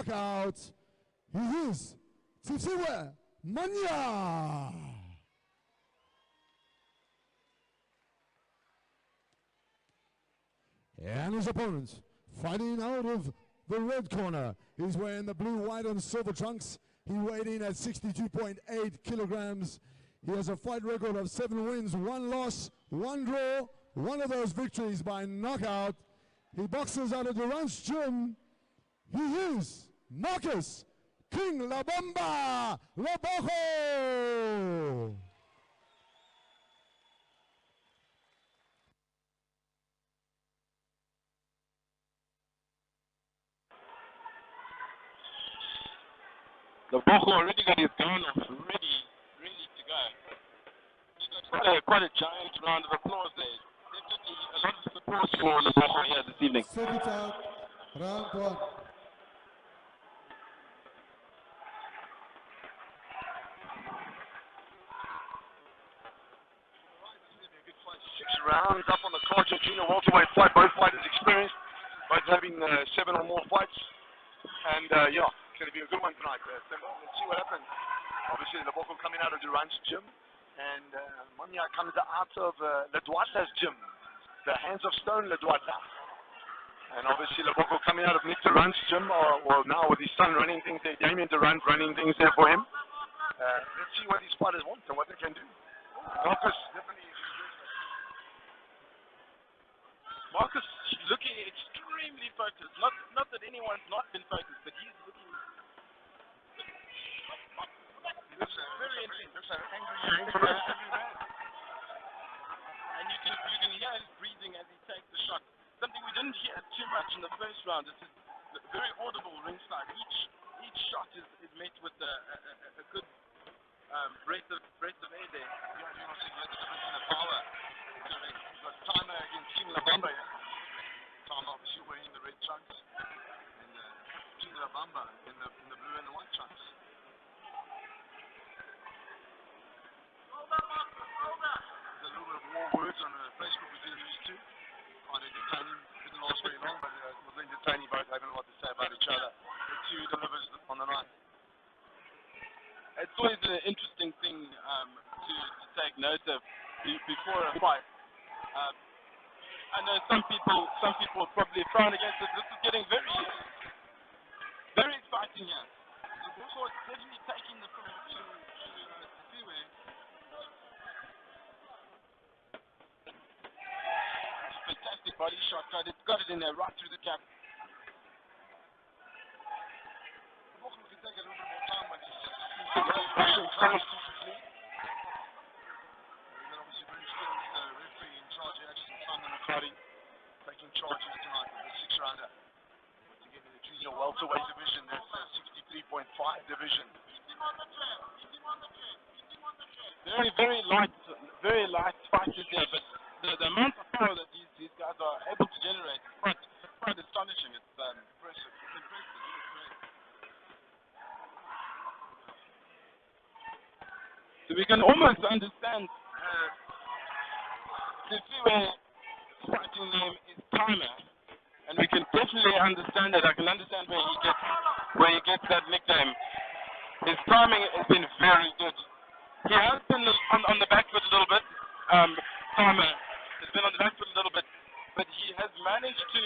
knockout. He is Tshifhiwa Munyai. And his opponent, fighting out of the red corner, he's wearing the blue, white, and silver trunks. He weighed in at 62.8 kilograms. He has a fight record of 7 wins, 1 loss, 1 draw, one of those victories by knockout. He boxes out of the ranch gym. He is Marcus King Labamba Lebogo. Lebogo already got his gun off, ready to go. Quite a giant round of applause there. Definitely a lot of support for Lebogo here this evening. Second out, round 1. Rounds up on the card, junior welterweight fight. Both fighters experienced, both having 7 or more fights, and yeah, it's going to be a good one tonight. Let's see what happens. Obviously, Lebogo coming out of Durant's gym, and Munyai comes out of Ledwata's gym, the Hands of Stone Ledwata. And obviously, Lebogo coming out of Nick Durant's gym, or now with his son running things there, Damien Durant running things there for him. Let's see what these fighters want and what they can do. Marcus definitely. Marcus looking extremely focused. Not that anyone's not been focused, but he's looking. He looks very angry. Looks like an angry man. And you can hear his breathing as he takes the shot. Something we didn't hear too much in the first round. It's very audible ringside. Each shot is met with a good breath of air there. Yeah, you also get the difference in the power. He's got Timer against King Labamba. Timer obviously wearing the red trunks, and King Labamba in the blue and the white trunks. There's a little bit of war words on Facebook between these two. Quite entertaining. Didn't last very long, but it was entertaining, both having a lot to say about each other. Let's see who delivers on the night. It's always an interesting thing to take note of before a fight. I know some people probably frown against it. This is getting very exciting here. Lebogo is definitely taking the fight to Tshifhiwa. Fantastic body shot, right? It's got it in there right through the cap. Lebogo can take a little bit more time with his pushing close to his lead. We've got obviously very experienced referee in charge here, actually Simon McCarty, taking charge here tonight of the 6-rounder. Once again in the junior welterweight division, that's 63.5 division. Very light fighters here, but the amount of power that these guys are able to generate is quite astonishing. It's impressive. So we can almost understand Tshifhiwa's fighting name is Timer, and we can definitely understand it. I can understand where he gets that nickname. His timing has been very good. He has been on the back foot a little bit. Timer has been on the back foot a little bit, but he has managed to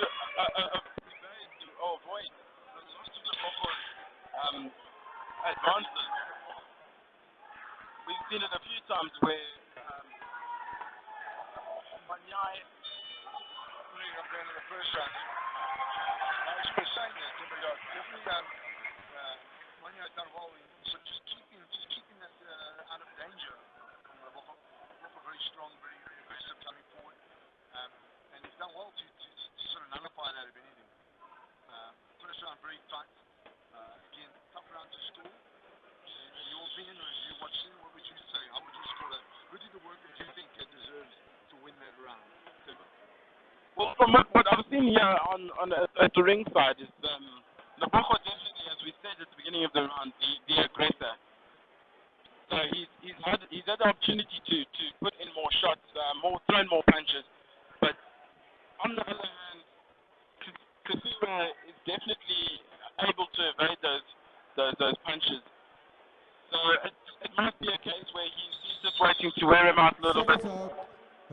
avoid most of Lebogo's advances. We've seen it a few times where Munyai putting up there in the first round. As you were saying there, definitely Munyai's done well in so just keeping that out of danger from Lebogo. Lebogo very strong, very aggressive coming forward, and he's done well to sort of nullify that if anything. First round very tight. Again, tough round to score. In your opinion, or you watching, what would you say? How would you score that? Who did the work that you think deserves to win that round? Well, from what I've seen here at the ringside is Lebogo definitely, as we said at the beginning of the round, the aggressor. So he's had the opportunity to put in more shots, throw in more punches. But on the other hand, Tshifhiwa is definitely able to evade those punches. So it must be a case where he's just waiting to wear him out a little bit.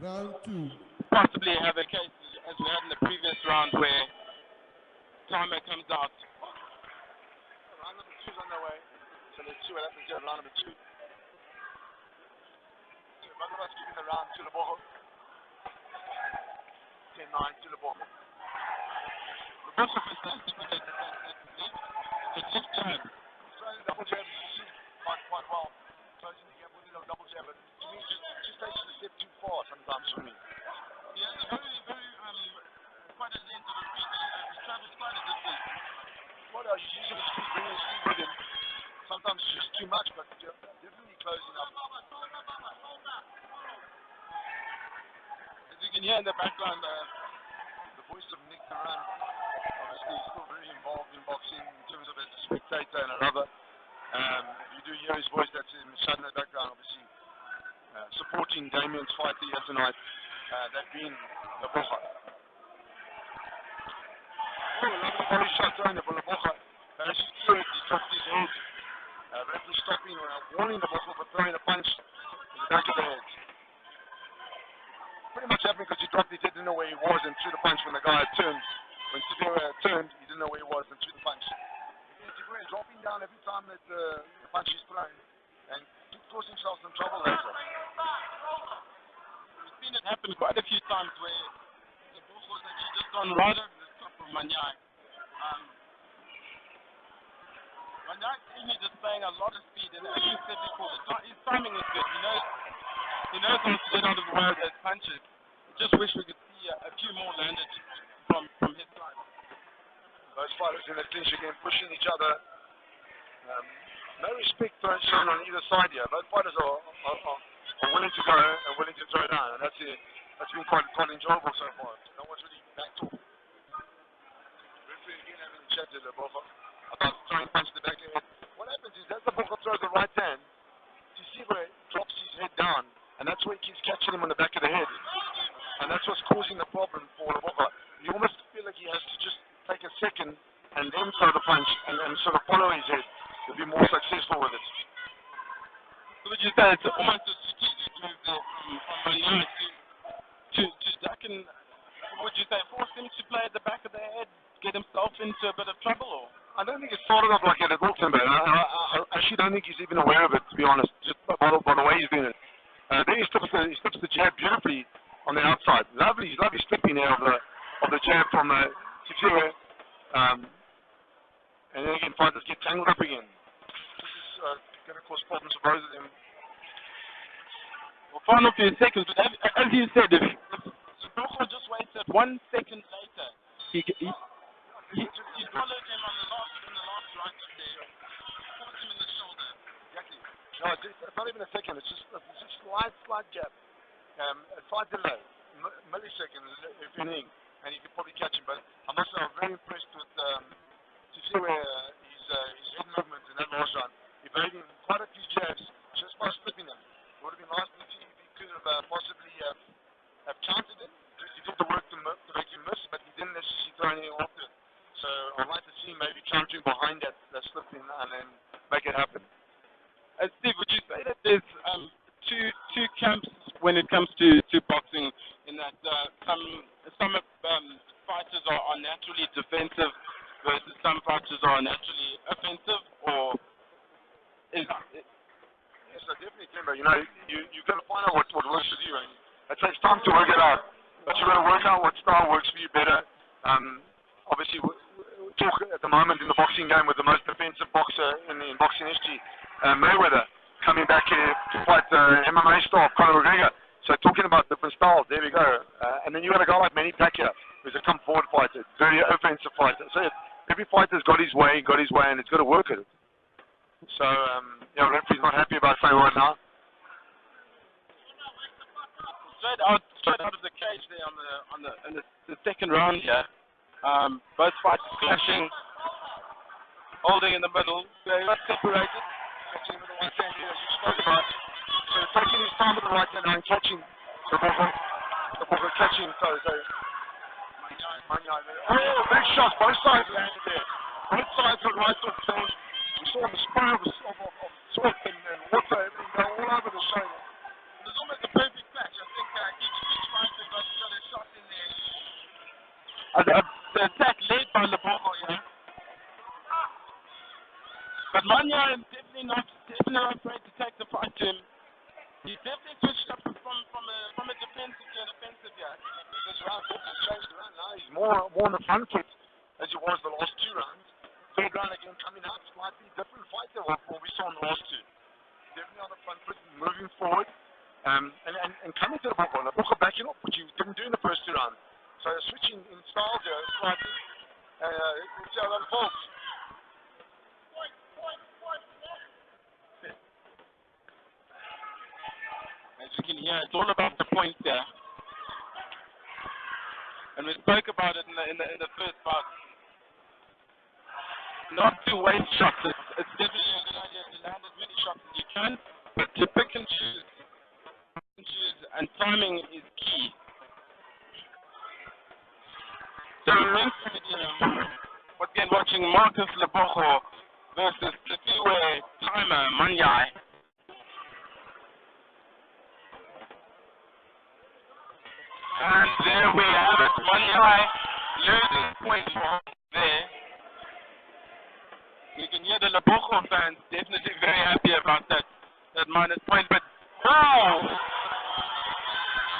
Round 2. Possibly have a case as we had in the previous round where timer comes out. Round number 2 is on the way. So let's see what happens here. Round number 2. So both of us giving the round to Lebogo. 10-9 to Lebogo. Lebogo fantastic with that left jab. Trying to double jab quite well. Closing the gap with a double jab. But to me, it just takes a step too far sometimes for me. He has a quite a length of a reach. He travels quite a distance. Well, he's using his speed, bringing his speed with him. Sometimes it's just too much, but definitely closing up. As you can hear in the background, the voice of Nick Duran, obviously he's still very involved in boxing in terms of as a spectator and a lover. You do hear his voice, that's him shut in the background, obviously supporting Damien's fight here tonight, that being Lebogo. Oh, lovely body shot thrown there for Lebogo. As you saw it, he dropped his head. Referee stopping, warning Lebogo for throwing a punch in the back of the head. Pretty much happened because he dropped his head, didn't know where he was, and threw the punch when the guy had turned. When Tshifhiwa turned, he didn't know where he was and threw the punch. Tshifhiwa is dropping down every time that the punch is thrown and could cause himself some trouble later. We've seen it happen quite a few times where Lebogo has actually just gone right over the top of Munyai. Munyai is displaying a lot of speed, and as you said before, his timing is good. He knows how to get out of the way of those punches. I just wish we could see a few more landed from his side. Those fighters in the clinch again, pushing each other. No respect shown on either side here. Both fighters are willing to go and willing to throw down, and that's been quite enjoyable so far. No one's really backed off. Referee again having a chat to Lebogo about trying to punch the back of the head. What happens is as Lebogo throws the right hand, Tshifhiwa drops his head down, and that's where he keeps catching him on the back of the head. And that's what's causing the problem for Lebogo. You almost feel like he has to just take a second and then throw the punch and sort of follow his head to be more successful with it. So would you say it's almost a strategic move there from Munyai to duck and, would you say, force him to play at the back of the head, get himself into a bit of trouble? Or? I don't think it started off like that at all, Timber. I actually don't think he's even aware of it, to be honest, just by the way he's doing it. Then he slips the jab beautifully on the outside. Lovely slipping there of the jab from Tshifhiwa. And then again, fighters get tangled up again. This is going to cause problems for both of them. Well, final few seconds, but as you said, if Lebogo just waited 1 second later, he followed him on the last right there, caught him in the shoulder. Exactly. No, it's not even a second. It's just a slight gap, a slight delay, milliseconds, if anything, and you can probably catch him. But I must say, I'm very impressed with Tshifhiwa, his head movement in that last round, evading quite a few jabs just by slipping them. It would have been nice if he could have possibly have counted it. He did the work to make him miss, but he didn't necessarily throw anything after it. So I'd like to see maybe countering behind that slipping and then make it happen. Steve, would you say that there's two camps when it comes to boxing, in that some fighters are naturally defensive versus some fighters are naturally offensive, or is Yes, I definitely can, but you've got to find out what works with you, and it takes time to work it out. But you've got to work out what style works for you better. Obviously, we talk at the moment in the boxing game with the most defensive boxer in boxing history, Mayweather, coming back here to fight MMA star Conor McGregor. So talking about different styles, there we go. And then you got a guy like Manny Pacquiao, who's a come forward fighter, very offensive fighter. So every fighter's got his way, and it's got to work at it. So referee's not happy about saying right now. straight out of the cage there in the second round here. Both fighters clashing, holding in the middle, very much separated. Catching with the right hand here, as you spoke about. So taking his time with the right hand and catching the ball catching. So Munyai there. Oh, big shot, both sides landed there. both sides are right off things. We saw the spray of sweat and water, everything go all over the shoulder. It was almost a perfect match. I think each fighter got a shot in there. The attack led by Lebogo, yeah. But Munyai is definitely not afraid to take the fight to him. He's definitely switched up from a defensive to an offensive, yeah. This round has changed around now. He's more on the front foot as he was the last two rounds. Third round again coming out, slightly different fighter what we saw in the last two. Definitely on the front foot, moving forward, and coming to the Lebogo backing up, which he didn't do in the first two rounds. So switching in style there slightly. Let's see how that unfolds. As you can hear, it's all about the point there. And we spoke about it in the first part. Not to waste shots. It's definitely a good idea to land as many shots as you can, but to pick and choose, and timing is key. So again, watching Marcus Lebogo versus Tshifhiwa timer Munyai. And there we have it. Munyai loses point there. You can hear the Lebogo fans definitely very happy about that minus point. But wow!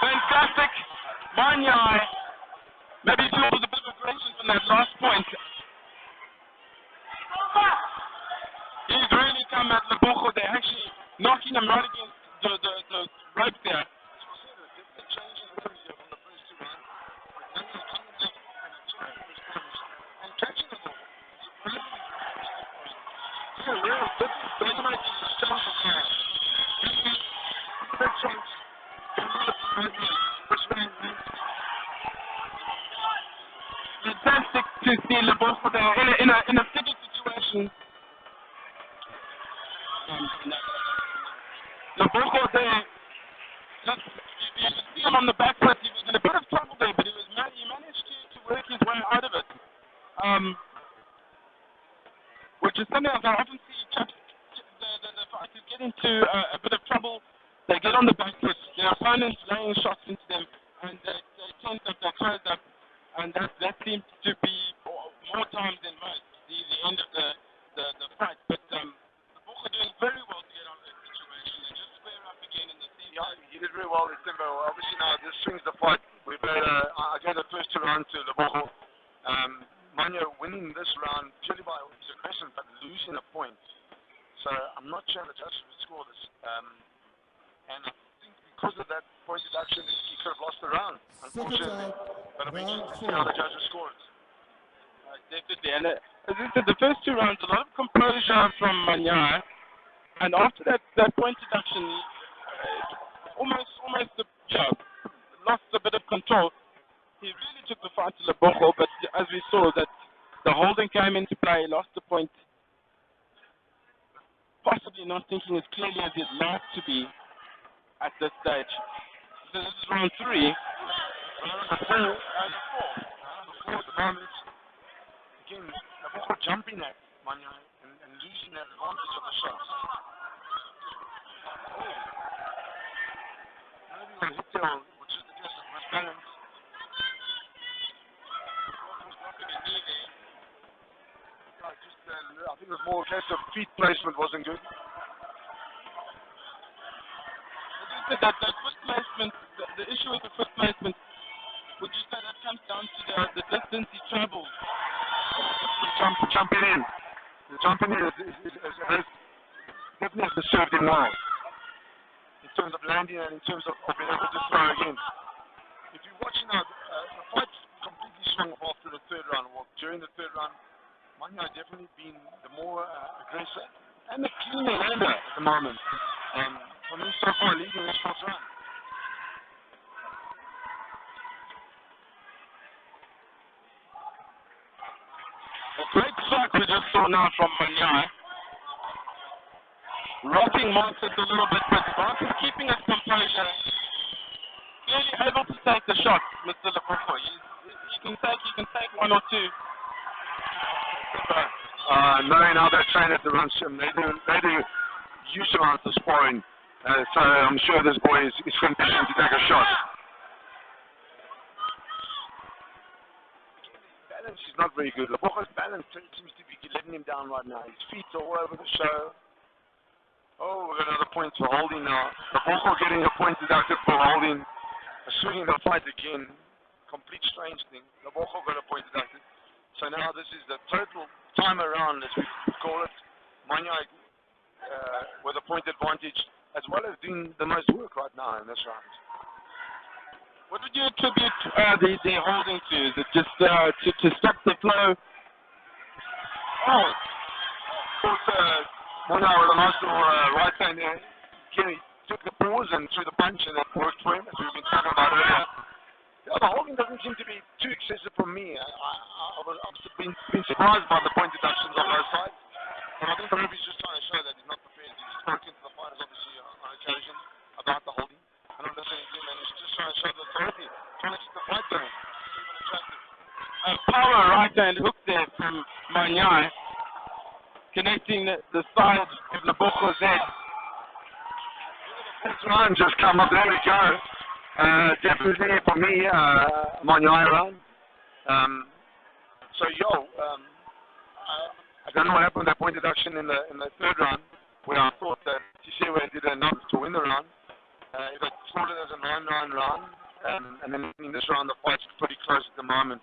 Fantastic! Munyai maybe feels a bit of aggression from that last point. He's really come at Lebogo. They're actually knocking him right against the rope there. Fantastic to see Lebogo there in a sticky situation. Lebogo there, just you see him on the back foot. He was in a bit of trouble there, but he managed to work his way out of it. Which is something else I often see the fighters get into a bit of trouble. They get on the back foot, their opponents laying shots into them, and they tense up, they close up, and that seems to be more times than most the end of the fight. But Lebogo doing very well to get out of that situation and just square up again in the center. Yeah, he did very well this Timber. Obviously now this swings the fight. We've had I gave the first two rounds to Lebogo. Munyai winning this round purely by his aggression, but losing a point. So I'm not sure the judges would score this. And I think because of that point deduction, he could have lost the round, unfortunately. But I'm interested to see how the judges score it. Definitely. And as I said, the first two rounds, a lot of composure from Munyai. And after that point deduction, almost lost a bit of control. He really took the fight to Lebogo, but as we saw, that the holding came into play, lost the point. Possibly not thinking as clearly as he'd like to be at this stage. So this is round 3. Round 4 at the moment. Again, Lebogo jumping at Munyai and losing that advantage of the shots. Maybe on hit there, which is just a misbalance. I think it was more a case of feet placement wasn't good. That foot placement, the issue with the foot placement, would you say that comes down to the distance he travels? Jumping in. The jumping in is definitely has served him well. In terms of landing and in terms of being able to throw again. If you're watching now, the fight completely swung off after the third round. Well, during the third round, Munyai definitely been the more aggressor and the cleaner lander at the moment. For me, so far, leading this first round. A great shot we just saw now from Munyai. Rocking Marcus a little bit, but Marcus keeping his composure. Clearly able to take the shot, Mr. Lebogo. He can take one or two. knowing how they train at the run sim, they do huge amounts of sparring. So I'm sure this boy is conditioned to take a shot. Balance is not very good. Lebogo's balance seems to be letting him down right now. His feet are all over the show. Oh, we've got another point for holding now. Lebogo getting a point deducted for holding. Swinging the fight again. Complete strange thing. Lebogo got a point deducted. So now this is the total time around, as we call it. Munyai with a point advantage, as well as doing the most work right now in this round. What would you attribute the holding to? Is it just to stop the flow? Oh, of course, Munyai with a nice little right hand there. Kenny took the pause and threw the punch, and that worked for him, as we've been talking about earlier. Yeah, the holding doesn't seem to be too excessive for me. I've been surprised by the point deductions on both sides. And I think the referee's just trying to show that he's not prepared. He's spoken to the fighters, obviously, on occasion about the holding. And I'm listening to him, and he's just trying to show the authority, trying to keep the fight going. Even attractive. A power right hand hook there from Munyai, connecting the side of Lebogo's head. This round just come up. There we go. Definitely for me, Munyai round. I don't know what happened with that point deduction in the third round, where I thought that Tshifhiwa did enough to win the round. If I scored it as a 9-9 round, and then in this round the fight's pretty close at the moment.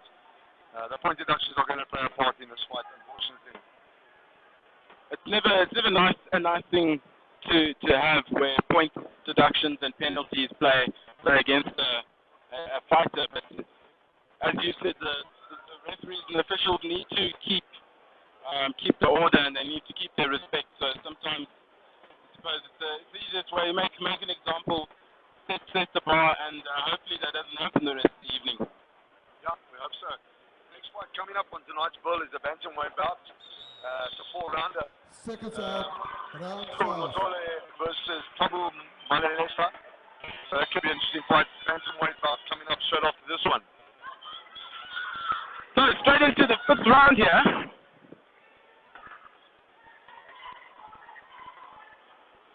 The point deductions are going to play a part in this fight, unfortunately. It's never a nice thing to have where point deductions and penalties play against a fighter, but as you said, the referees and officials need to keep the order, and they need to keep their respect. So sometimes, I suppose it's the easiest way. Make an example, set the bar, and hopefully that doesn't happen the rest of the evening. Yeah, we hope so. Next fight coming up on tonight's bill is the bantamweight bout. It's a 4-rounder. Second out, round 12. Versus Tabu Malelesa. So that could be an interesting fight. Bantamweight bout coming up straight after this one. So straight into the 5th round here.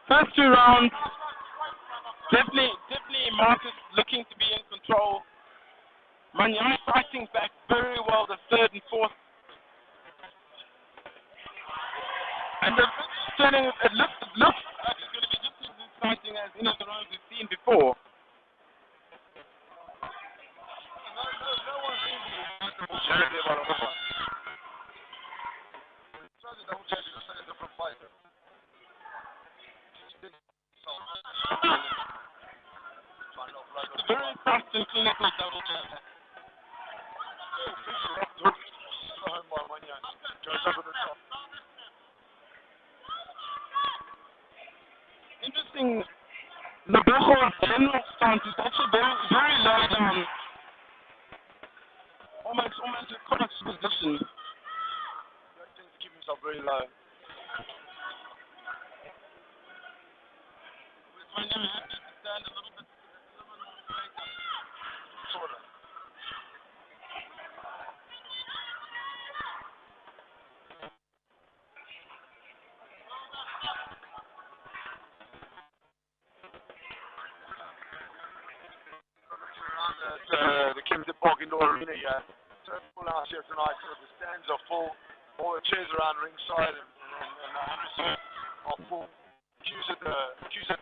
First 2 rounds, definitely Marcus looking to be in control. Munyai fighting back very well the 3rd and 4th. And the turning, it looks like it's going to be just as exciting as any of the rounds we've seen before. No one seems to be comfortable about a fight. It's only double checking to say a different fighter. It's a very fast and clinical double jab. Interesting. Lebogo's general stance is actually very low down. Almost a cross position. He tends to keep himself very low. When you have to stand a little bit more straight up. Sort of. The Kempton Park Indoor Arena here. So full house here tonight. So the stands are full. All the chairs around ringside and the hundreds are full. Queues at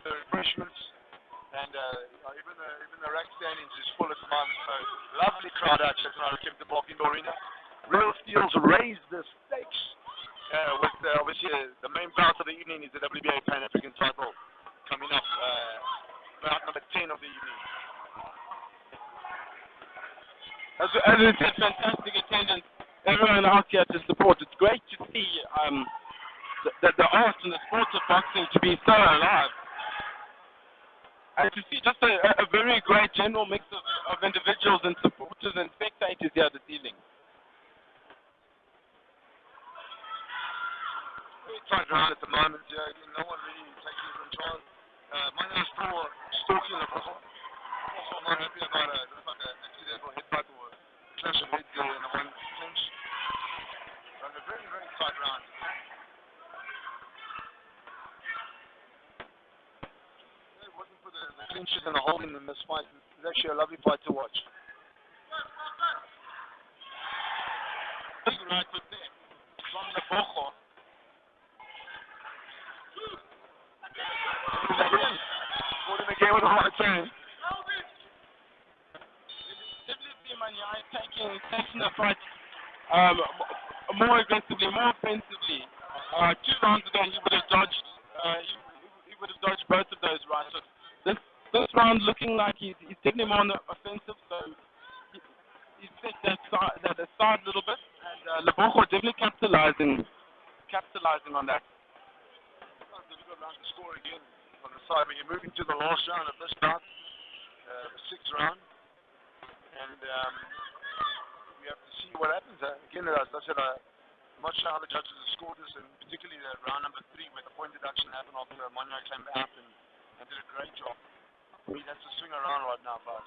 the refreshments, and even the rack standings is full at the moment. So lovely crowd out here tonight at Kempton Park Indoor Arena. Real Steel's raised the stakes with obviously the main bout of the evening is the WBA Pan African title coming up, bout number 10 of the evening. As we said, fantastic attendance. Everyone out here to support. It's great to see the art and the sport of boxing to be so alive. And to see just a very great general mix of individuals and supporters and spectators here this evening. Very tight round at the moment. No one really taking control. My name is still stalking the ball. I'm also not happy about it. Looks like an accidental headbutt or a clash of heads in the one clinch. So a very, very fight round. If it wasn't for the clinches and the holding in this fight, it's actually a lovely fight to watch. Big right foot there from Lebogo. Caught him again with a right turn. Definitely Munyai taking the fight more aggressively, more offensively. 2 rounds ago he would have dodged he would have dodged both of those right hooks. This round looking like he's definitely more on the offensive, so he's set that aside a little bit, and Lebogo definitely capitalizing on that. It's difficult round to score again on the side, but you're moving to the last round of this bout, the 6th round, and we have to see what happens. Again, as I said, I'm not sure how the judges have scored this, and particularly the round number 3 where the point deduction happened after Munyai came out and did a great job. He has to swing around right now, guys.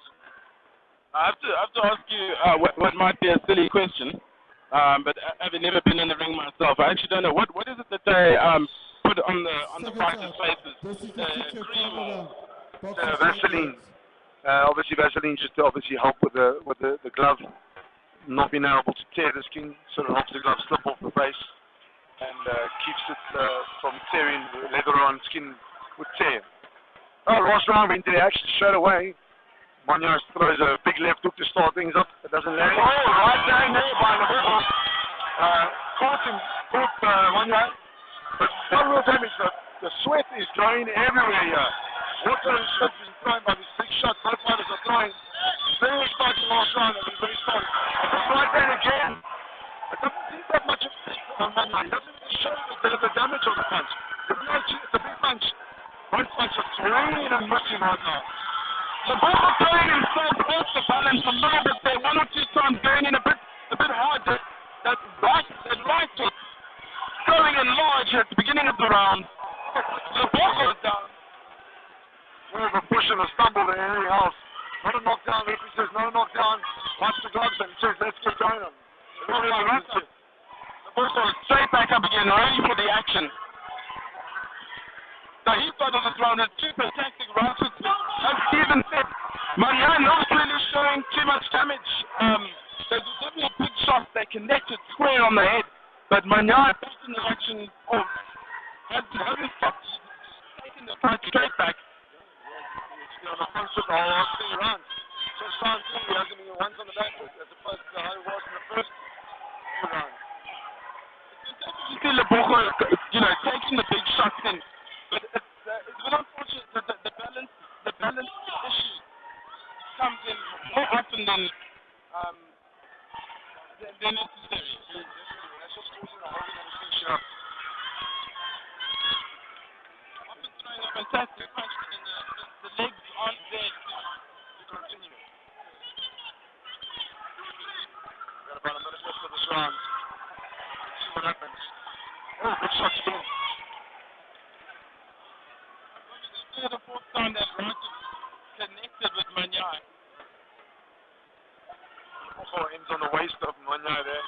I have to ask you what might be a silly question, but having never been in the ring myself, I actually don't know what is it that they put on the fighters' faces. Cream or Vaseline. Obviously, Vaseline just to obviously help with the glove not being able to tear the skin, sort of helps the glove slip off the face and keeps it from tearing. The leather on skin would tear. Oh, last round went into action straight away. Munyai throws a big left hook to start things up. It doesn't land. Oh, right down there by Lebogo. Caught Munyai. But no real damage. The sweat is going everywhere here. Welter and Tshifhiwa being thrown by these big shots. Both fighters are throwing. Very exciting last round. Very strong. Right down again. It doesn't seem that much of Munyai. It doesn't show a bit of the damage on the punch. It's a big punch. Both punches are swinging and missing right now. Lebogo throwing himself off the balance a little bit there, 1 or 2 times going in a bit hard. That right hook going in large at the beginning of the round. Lebogo is down. More of a push and a stumble than anything else. Not a knockdown. Referee says no knockdown. Wipes the gloves and says let's get going on. Lebogo straight back up again, ready for the action. So he started this round with 2 fantastic right hooks. As Steven said, Munyai not really showing too much damage. There's definitely big shots. They connected square on the head. But Munyai back in the action, hasn't stopped. Taking the fight straight back. He's on the front foot the whole last 3 rounds. So round 3, he hasn't been once on the back foot as opposed to how he was in the first 2 rounds. You see Lebogo, taking the big shots in. But it's a bit unfortunate that the balance issue comes in more often than necessary. That's just causing a holding and a clinch up. Often throwing a fantastic punch, and the legs aren't there to continue. Got about a minute left for this round. Let's see what happens. Oh, good shot again. The 4th time that right connected with Munyai. Also ends on the waist of Munyai there.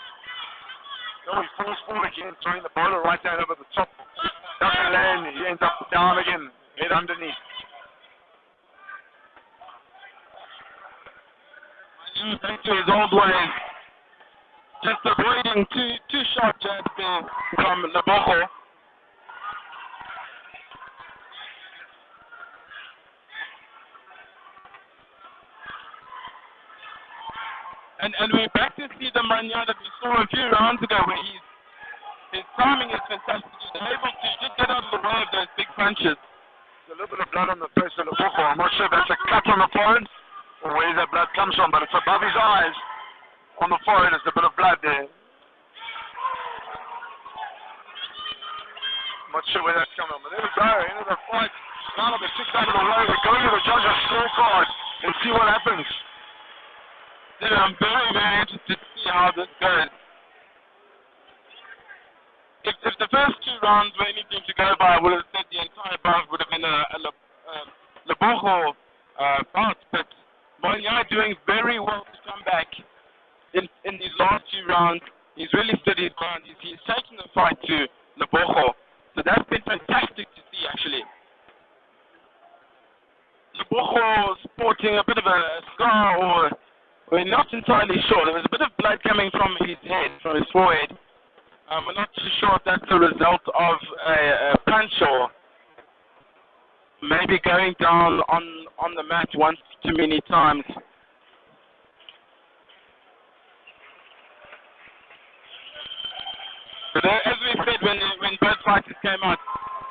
Oh, he falls forward again, throwing the bowler right down over the top. Doesn't land, he ends up down again, head underneath. Munyai back to his old ways. Just avoiding two shot jabs there from Lebogo. And we're back to see the Munyai that we saw a few rounds ago where his timing is fantastic. He's able to just get out of the way of those big punches. There's a little bit of blood on the face of Lebogo. I'm not sure if that's a cut on the forehead or where that blood comes from, but it's above his eyes. On the forehead there's a bit of blood there. I'm not sure where that's coming from, but there we go, end of the fight. Round number 6 out of the way. We're going to the judge's scorecard and see what happens. I'm very, very interested to see how this goes. If the first 2 rounds were anything to go by, I would have said the entire bout would have been a Lebogo bout, but Munyai doing very well to come back in these last 2 rounds. He's really stood his ground. He's taking the fight to Lebogo. So that's been fantastic to see, actually. Lebogo sporting a bit of a scar, or we're not entirely sure. There was a bit of blood coming from his head, from his forehead. We're not too sure if that's a result of a punch or maybe going down on the mat once too many times. But as we said when both fighters came out,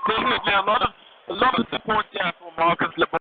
definitely a lot of support here for Marcus Lebogo.